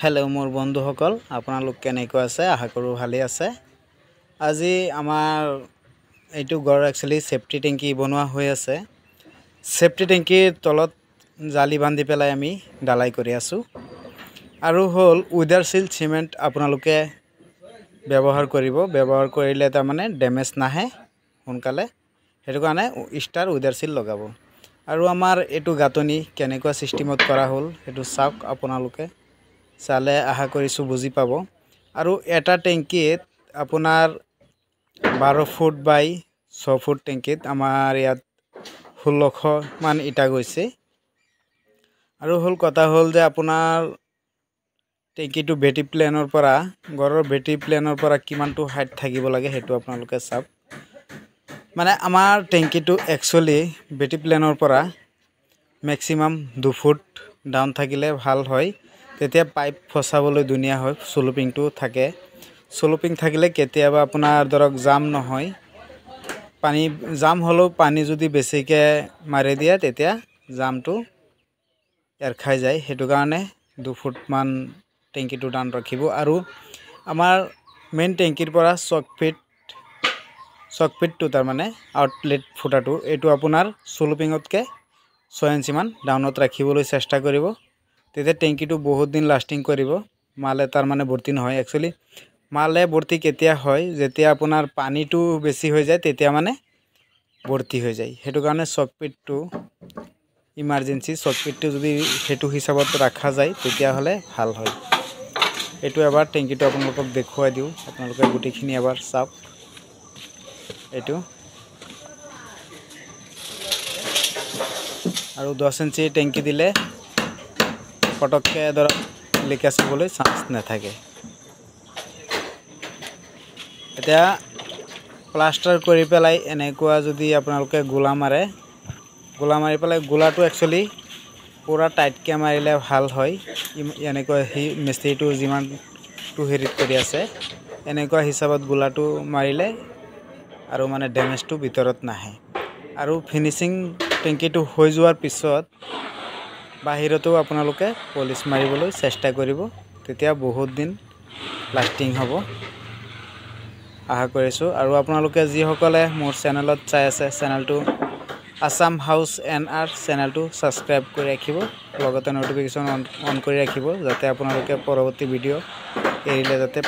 Hello मोर बंधुসকল আপোনালোক কেনেকৈ আছে আশা কৰো ভালে আছে। আজি আমাৰ এইটো গড় একচুয়ালি সেফটি ট্যাঙ্কি বনোৱা হৈ আছে। সেফটি ট্যাঙ্কিৰ তলত জালি বান্ধি পেলাই আমি ডালাই কৰি আছো আৰু হল উইডাৰশিল সিমেন্ট আপোনালোকে ব্যৱহাৰ কৰিব। ব্যৱহাৰ কৰিলে তাৰ মানে ড্যামেজ নাহে সোনকালে, হেতু কাৰণে ষ্টাৰ উইডাৰশিল লগাব। আৰু আমাৰ এটো গাতনি কেনেকুৱা সিস্টেমত কৰা হল হেতু চাওক আপোনালোকে চালে আশা কৰিছো বুজি পাব। আৰু এটা ট্যাঙ্কিত আপোনাৰ 12 ফুট বাই 6 ফুট ট্যাঙ্কিত আমাৰ ইয়াত 1600 মান ইটা গৈছে। আৰু হল কথা হল যে আপোনাৰ ট্যাঙ্কিটো বেটি প্লেনৰ পৰা গৰৰ বেটি প্লেনৰ পৰা কিমানটো হাইট থাকিব লাগে হেতু আপোনালোকে চাওক। মানে আমাৰ ট্যাঙ্কিটো একচুয়ালি বেটি প্লেনৰ পৰা ম্যাক্সিমাম 2 ফুট ডাউন থাকিলে ভাল হয়। তেতিয়া পাইপ ফসাবলৈ দুনিয়া হয়। স্লোপিংটো থাকে, স্লোপিং থাকিলে কেতিয়াবা আপোনাৰ ধৰক জাম নহয়। পানী জাম হলো পানী যদি বেছিকে মাৰি দিয়ে তেতিয়া জামটো এৰ খাই যায়। হেতু কাৰণে 2 ফুট মান ট্যাঙ্কিটো ডাউন ৰাখিব। আৰু আমাৰ মেইন ট্যাঙ্কিৰ পৰা চকপিটটো তাৰ মানে আউটলেট ফুটাটো এটো আপোনাৰ স্লোপিংতকে 6 ইঞ্চি মান ডাউনত ৰাখিবলৈ চেষ্টা কৰিব। তেতিয়া ট্যাঙ্কিটো বহুত দিন লাস্টিং কৰিব। মালে তাৰ মানে ভৰ্তি নহয়। একচুয়ালি মালে ভৰ্তি কেতিয়া হয় যেতিয়া আপোনাৰ পানীটো বেছি হৈ যায় তেতিয়া মানে ভৰ্তি হৈ যায়। হেতু কাৰণে চকপিটটো ইমাৰ্জেন্সি চকপিটটো যদি হেতু হিচাপত ৰাখা যায় তেতিয়া হলে ভাল হয়। এটো এবাৰ ট্যাঙ্কিটো আপোনালোকক দেখুৱাই দিও, আপোনালোকে গুটিখিনি এবাৰ চাওক। এটো আৰু 10 ইঞ্চি ট্যাঙ্কি দিলে পটককে ধৰক লিকেজ হ'বলৈ চান্স নাথাকে। এতিয়া প্লাষ্টাৰ কৰি পেলাই এনেকুৱা যদি আপোনালোকে গোলা মাৰি পেলাই গোলাটো একচুয়ালি পুৰা টাইটকে মাৰিলে ভাল হয়। এনেকুৱা হি মিস্ত্ৰীটো যিমানটো হেৰিত কৰি আছে এনেকুৱা হিচাপত গোলাটো মাৰিলে আৰু মানে ড্যামেজটো ভিতৰত নাহে। আৰু ফিনিশিং ট্যাঙ্কিটো হৈ যোৱাৰ পিছত বাহিৰতো আপোনালোকে পলিশ মাৰিবলৈ চেষ্টা কৰিব। তেতিয়া বহুত দিন লাস্টিং হ'ব আশা কৰিছো। আৰু আপোনালোকে যি সকলে মোৰ চেনেলত চাই আছে চেনেলটো আসাম হাউস এনআৰ চেনেলটো সাবস্ক্ৰাইব কৰি ৰাখিব। লগতে নটিফিকেশন অন কৰি ৰাখিব যাতে আপোনালোকে পৰৱৰ্তী ভিডিও এৰিলে যাতে